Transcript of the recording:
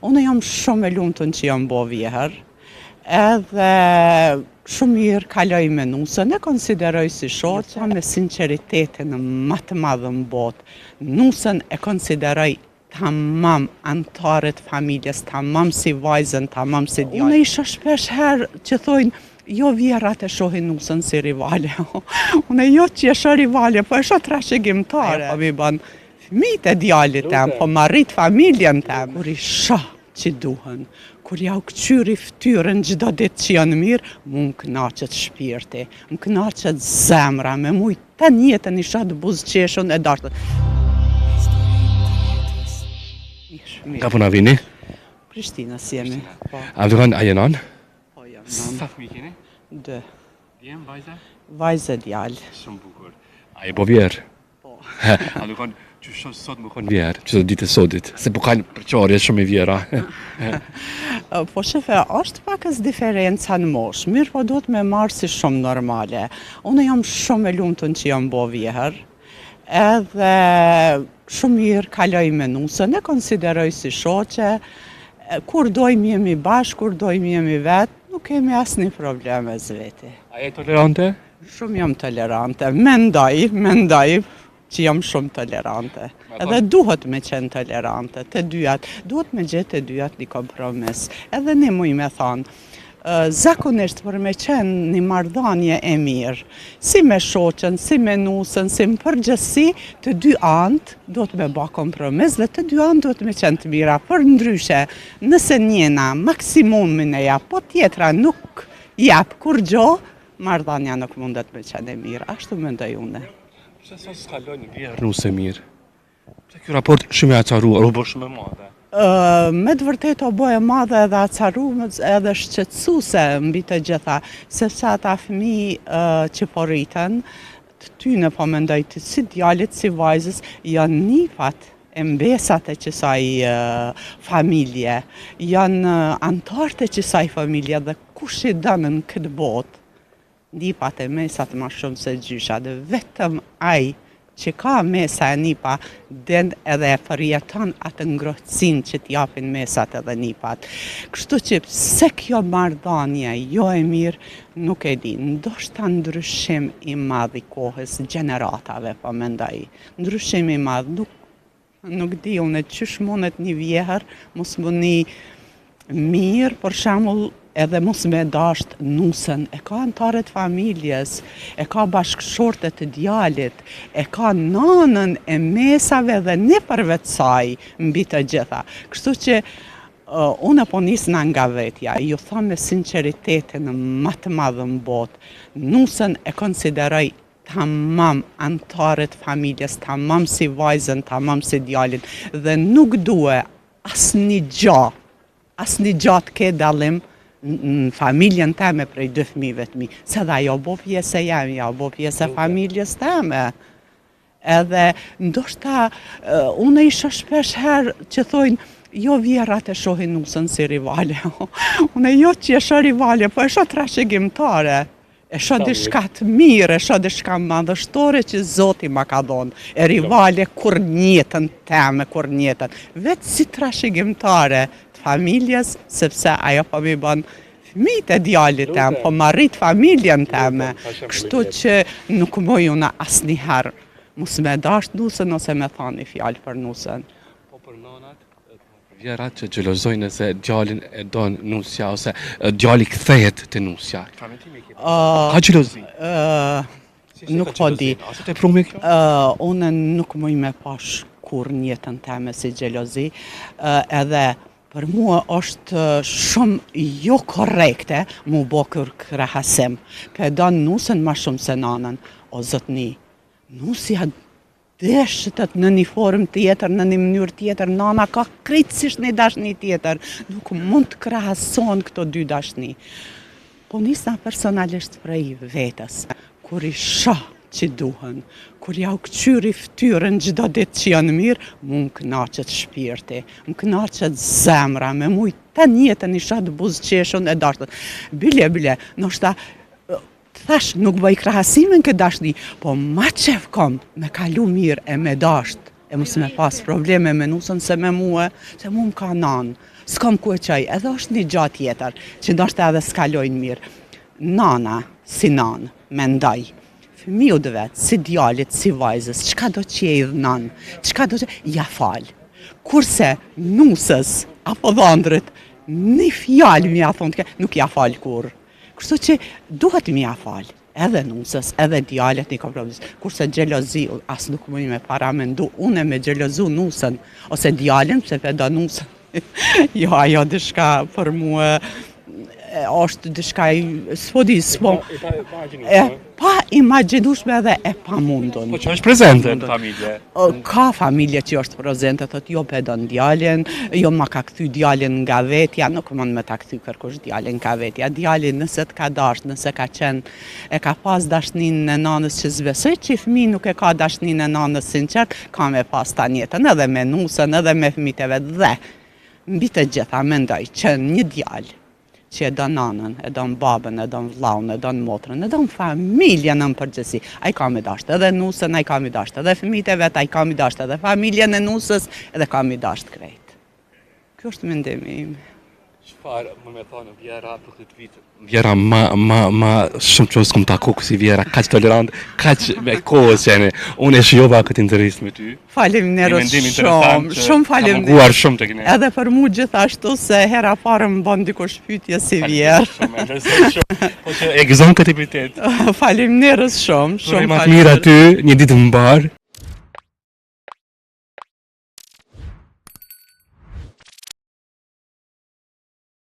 Unë jam shumë e lumtun që jam bo vjeher, edhe shumë mirë kaloj me nusën, e konsideroj si shoqja me sinceritetin më të madh në botë. Nusën e konsideroj tamam antarët familjes, tamam si vajzën, tamam si djalin. Unë isha shpesh herë që thojnë, jo vjerat e shohin nusën si rivale. Unë jo që e shoh rivale, po e shoh trashëgimtare. Po mi ban fëmijët e djalit tem, po marrit familjen tem. Kur i shoh që duhen, kur ja u këqyri ftyrën çdo ditë që janë mirë, mu më kënaqet shpirti, më kënaqet zemra, me mujt të njëtën i shoh të buzëqeshun e dashur. Nga puna vini? Prishtina si jemi. Abdurrahman, a jenon? Po jam. Sa fëmijë keni? 2. Djem, vajza? Vajzë e djalë. Shumë bukur. A e bo vjerë? Po. Abdurrahman, që shoh sot më kon vjerë, që ditë e sotit, se po kanë përqarje shumë i vjera. Po shefe, është pakës diferenca në moshë, mirë po duhet me marrë si shumë normale. Unë jam shumë e lumtun që jam bo vjeher, edhe shumë mirë kaloj me nusën, e konsideroj si shoqe, kur dojmë jemi bashkë, kur dojmë jemi vetë, nuk kemi asnjë problem me zveti. A je tolerante? Shumë jam tolerante, mendoj që jam shumë tolerante. Edhe duhet me qenë tolerante, të dyjat, duhet me gjetë të dyjat një kompromis. Edhe ne muj me thanë, zakonisht për me qenë një marrëdhënie e mirë, si me shoqen, si me nusën, si më përgjithësi, të dy anët duhet me ba kompromis dhe të dy anët duhet me qenë të mira. Për ndryshe, nëse njena maksimumin e jap, po tjetra nuk jap kur gjo, marrëdhënia nuk mundet me qenë e mirë. Ashtu mendoj unë. Pse sa s'kalojnë vjerë nusë mirë? Pse ky raport shumë i acaruar, o bo shumë e madhe? Me të vërtet o bo e madhe edhe acaruar edhe shqetësuese mbi të gjitha, sepse ata fëmijë që po rriten, të tyne po mendoj të si djalit, si vajzës, janë nipat e mbesat e qësaj familje, janë antarët e qësaj familje dhe kush i dënë në këtë botë, nipat e mesat ma shumë se gjysha, dhe vetëm ai që ka mesa e nipa, den edhe e përjeton atë ngrohtësinë që t'japin mesat edhe nipat. Kështu që pse kjo marrëdhënie jo e mirë, nuk e di. Ndoshta ndryshim i madh i kohës, gjeneratave, po mendoj. Ndryshim i madh, nuk di unë çish mundet një vjeher, mos mundi mirë, për shembull, edhe mos me dasht nusën, e ka antarët familjes, e ka bashkëshortet të djalit, e ka nanën e mesave dhe nëpërve të saj mbi të gjitha. Kështu që unë po nisna nga vetja, ju them me sinceritetin më të madh në botë, nusën e konsideroj tamam antarët familjes, tamam si vajzën, tamam si djalin, dhe nuk duhet asnjë gjë të ke dallim në familjen teme prej 2 fëmijëve të mi, se dhe ajo bo pjesë e jam, ajo bo pjesë e familjes teme. Edhe ndoshta unë isha shpesh herë që thojnë, jo vjerat e shohin nusën si rivale. Unë jo që e shoh rivale, po e shoh trashëgimtare. E shoh diçka të mirë, e shoh diçka madhështore që Zoti ma ka dhënë. E rivale kur njëtën teme, kur njëtën. Vetë si trashëgimtare të familjes, sepse ajo po mi bën fëmijët e djalit tem, po marrit familjen teme. Kështu që nuk moj unë asnjëherë mos me dash nusën ose me thani fjalë për nusën. Po për nanat, vjerat që xhelozojnë se djalin e don nusja ose djali kthehet te nusja. Ka xhelozi? Nuk po di. A të prumë kjo? Unë nuk moj me pash kur njëtën teme si xhelozi, edhe për mua është shumë jo korrekte mu bo kër krahasim. Ka don nusën ma shumë se nanën. O zotni, nusja deshtet në një formë tjetër, në një mënyrë tjetër, nana ka krejtësisht një dashni tjetër. Nuk mund të krahason këto 2 dashni. Po nisna personalisht prej vetës, kur i shoh që duhen, kur ja u këqyri ftyrën çdo ditë që janë mirë, mu më kënaqet shpirti, më kënaqet zemra, me mujt të njëtën i shoh të buzëqeshun e dashur. Bile, ndoshta thash nuk bëj krahasimin këtë dashni, po ma qef kom me kalu mirë e me dasht e mos me pas probleme me nusën se me mua, se mu më ka nanë, s'kam ku e qaj, edhe është një gjatë tjetër, që ndoshta edhe s'kalojnë mirë. Nana, si nanë, me ndaj, fëmijët vetë, si djalit, si vajzës, qka do që e idhë nanë, qka do që, ja falë. Kurse nusës, apo dhëndrit, një fjalë mi ja thonë, nuk ja falë kur. Kërso që duhet mi ja falë. Edhe nusës, edhe djalet një ka problemis. Kurse gjelozi, as nuk më me paramendu, une me gjelozu nusën, ose djalin, se përda nusën. Jo, ajo dishka për mua, është dishka, pa imagjinushme edhe e pa mundun. Po që është prezente në familje? Ka familje që është prezente, thot jo pedon djalin, jo ma ka kthy djalin nga vetja, nuk mund me ta kthy kërkush djalin nga vetja. Djalin nëse t'ka dasht, nëse ka qenë, e ka pas dashnin në nanës që zbesoj, që fëmi nuk e ka dashnin në nanës sinqert, ka me pas ta njetën, edhe me nusën, edhe me fëmijët e vetë dhe. Mbi të gjitha mendoj që një djalë që e don nanën, e don babën, e don vllaun, e don motrën, e don familjen në përgjithësi. Ai ka me dashtë edhe nusën, ai ka me dashtë edhe fëmijët e vet, ai ka me dashtë edhe familjen e nusës, edhe ka me dashtë krejt. Kjo është mendimi im. Çfarë më me thonë Vjera për këtë vit? Vjera ma shumë që s'kum taku kësi Vjera, kaq tolerant, kaq me kohës qene. Unë e shijova këtë intervjist me ty. Faleminderit shumë faleminderit. Ka munguar shumë të kine. Edhe për mu gjithashtu se hera parë më bën dikush pyetje si Vjerë. Shumë. Po që e gëzon këtë epitetë. Faleminderit shumë. Shumë më mirë aty, një ditë më mbar.